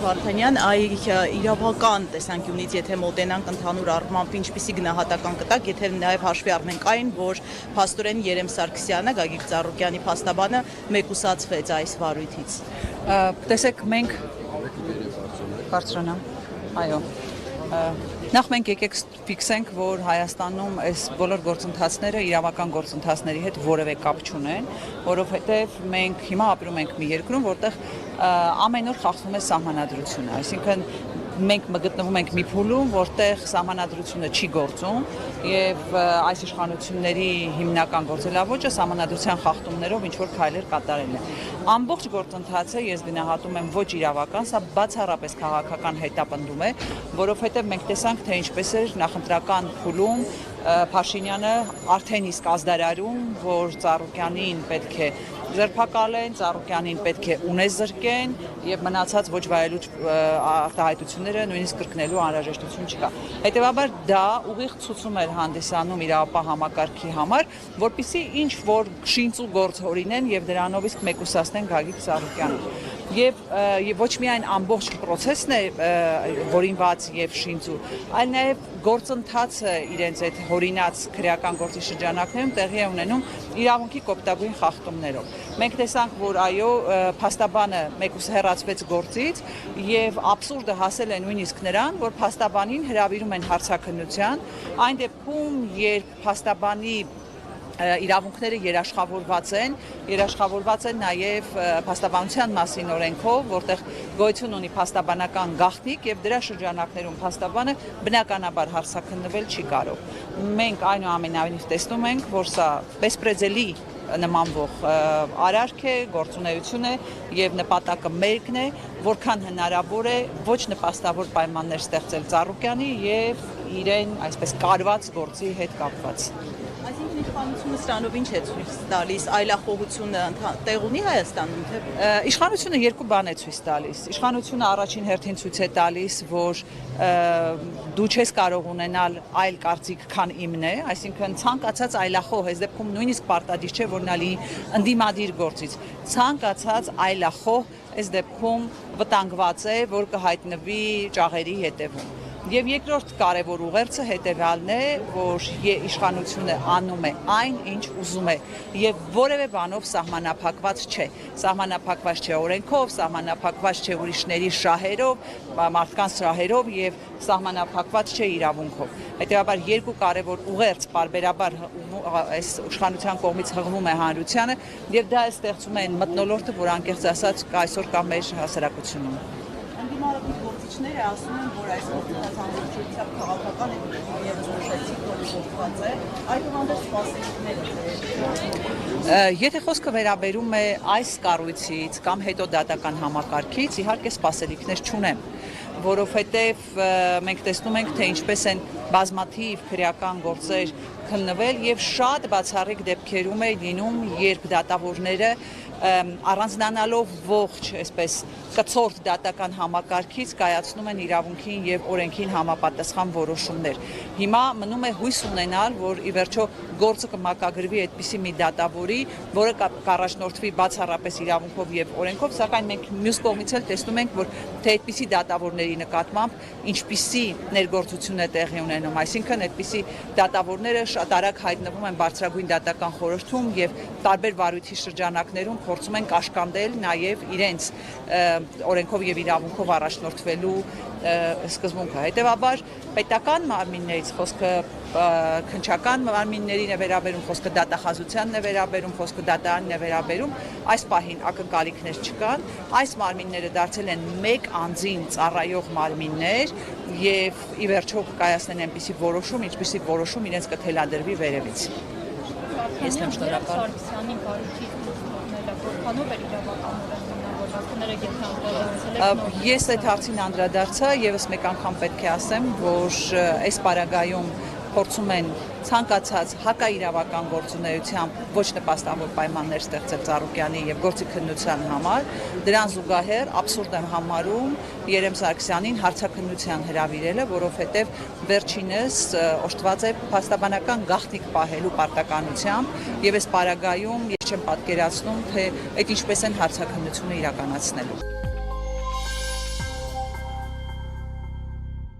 Վարդանյան, իրավական տեսանկյունից, եթե մոտենանք ընդհանուր առմամբ, ինչպիսի գնահատական կտակ, եթե նաև հաշվի առնենք այն, որ փաստորեն Երեմ Սարգսյանը, Գագիկ Ծառուկյանի փաստաբանը մեկուսացվեց այս վարույթից։ Տեսեք, մենք բարձրանամ, այո, նախ մենք եկեք ֆիքսենք, որ Հայաստանում այս բոլոր գործընթացները իրավական գործընթացների հետ որևէ կապ չունեն, որովհետև մենք հիմա ապրում ենք մի երկրում, որտեղ ամեն օր խախտվում է սահմանադրությունը, այսինքն մենք գտնվում ենք մի փուլում, որտեղ սահմանադրությունը չի գործում եւ այս իշխանությունների հիմնական գործելավոճը սահմանադրության խախտումներով ինչ-որ քայլեր կատարելն է։ Ամբողջ գործընթացը ես գնահատում եմ ոչ իրավական, սա բացառապես քաղաքական հետապնդում է, որովհետեւ մենք տեսանք, թե ինչպես էր նախընտրական փուլում Փաշինյանը արդեն իսկ ազդարարում, որ Ծառուկյանին պետք է ձերբակալեն, Ծառուկյանին պետք է ունեզրկեն եւ մնացած ոչ վայելուչ արտահայտությունները նույնիսկ կրկնելու անհրաժեշտություն չկա։ Հետևաբար դա ուղիղ ցուցում էր հանդիսանում իրավապահ համակարգի համար, որպեսզի ինչ որ շինծ ու գործ հորինեն եւ դրանով իսկ մեկուսացնեն Գագիկ Ծառուկյանին։ Եվ ոչ միայն ամբողջ process-ն է հորինված եւ շինծու, այլ նաեւ գործընթացը իրենց այդ հորինած քրեական գործի շրջանակներում տեղի է ունենում իրավունքի կոպտագույն խախտումներով։ Մենք տեսանք, որ այո, փաստաբանը մեկուս հեռացվեց գործից եւ աբսուրդը հասել է նույնիսկ նրան, որ փաստաբանին հրավիրում են հարցաքննության, այն դեպքում, երբ փաստաբանի իրավունքները երաշխավորված են նաև փաստաբանության մասին օրենքով, որտեղ գոյություն ունի փաստաբանական գաղտնիք եւ դրա շրջանակներում փաստաբանը բնականաբար հարցաքննվել չի կարող։ Մենք այնուամենայնիվ տեսնում ենք, որ սա բեսպրեդելի նմանվող արարք է, գործունեություն է եւ նպատակը մերկն է, որքան հնարավոր է ոչ նպաստավոր պայմաններ ստեղծել Ծառուկյանի եւ իրեն այսպես կարված գործի հետ կապված։ Այսինքն իշխանությունը սրանով ինչ է ցույց տալիս, այլախոհությունը տեղ ունի Հայաստանում, թե իշխանությունը երկու բան է ցույց տալիս։ Իշխանությունը առաջին հերթին ցույց է տալիս, որ դու չես կարող ունենալ այլ կարծիք, քան իմն է, այսինքն ցանկացած այլախոհ, այս դեպքում նույնիսկ պարտադիր չէ, որ նա լինի ընդդիմադիր գործից։ Ցանկացած այլախոհ այս դեպքում վտանգված է, որ կհայտնվի ճաղերի հետևում։ Եվ երկրորդ կարևոր ուղերձը հետևյալն է, որ իշխանությունը անում է այն, ինչ ուզում է եւ որևէ բանով սահմանափակված չէ։ Սահմանափակված չէ օրենքով, սահմանափակված չէ ուրիշների շահերով, մարդկանց շահերով եւ սահմանափակված չէ իրավունքով։ Հետեւաբար երկու կարևոր ուղերձ պարբերաբար այս իշխանության կողմից հղվում է հանրությանը եւ դա է ստեղծում է այն մթնոլորտը, որ անկեղծ ասած այսօր կա մեր հասարակությունում։ Ընդդիմադիր գործիչները ասում են, որ այս գործընթացը ամբողջությամբ քաղաքական է եւ զորացիք գործված է, այդուհանդերձ սպասելիքները։ Եթե խոսքը վերաբերում է այս կառույցից կամ հետո դատական համակարգից, իհարկե սպասելիքներ չունեմ, որովհետև մենք տեսնում ենք, թե ինչպես են բազմաթիվ քրեական գործեր քննվել եւ շատ բացառիկ դեպքերում է լինում, երբ դատավորները առանձնանալով ողջ, այսպես կցորդ դատական համակարգից կայացնում են իրավունքին եւ օրենքին համապատասխան որոշումներ։ Հիմա մնում է հույս ունենալ, որ ի վերջո գործը կմակագրվի այդպիսի մի դատավորի, որը կառաջնորդվի բացառապես իրավունքով եւ օրենքով, սակայն մենք մյուս կողմից էլ տեսնում ենք, որ թե այդպիսի դատավորների նկատմամբ ինչպիսի ներգործություն է տեղի ունենում, այսինքն այդպիսի դատավորները շատ արագ հայտնվում են բարձրագույն դատական խորհրդում եւ տարբեր վարույթի շրջանակներում փորձում են կաշկանդել նաեւ իրենց օրենքով եւ իրավունքով առաջնորդվելու սկզբունքը։ Հետևաբար պետական մարմիններից խոսքը քննչական մարմիններին է վերաբերում, խոսքը դատախազությանն է վերաբերում, խոսքը դատարանն է վերաբերում, այս պահին ակնկալիքներ չկան, այս մարմինները դարձել են մեկ անձին ծառայող մարմիններ եւ ի վերջո կայացնեն այնպիսի որոշում, ինչպիսի որոշում իրենց կթելադրվի վերևից։ Ես եմ շնորհակալ Սարգսյանին բարիքի որքանով է իրավականորեն Ես այդ հարցին անդրադարձա, եւս մեկ անգամ պետք է ասեմ, որ այս պարագայում փորձում են ցանկացած հակաիրավական գործունեությամբ ոչ նպաստավոր պայմաններ ստեղծել Ծառուկյանի եւ գործի քննության համար, դրան զուգահեռ աբսուրդ եմ համարում Երեմ Սարգսյանին հարցաքննության հրավիրելը, որովհետեւ վերջինս օժտված է փաստաբանական գաղտնիք պահելու պարտականությամբ եւ այս պարագայում ես չեմ պատկերացնում, թե այդ ինչպես են հարցաքննությունը իրականացնելու։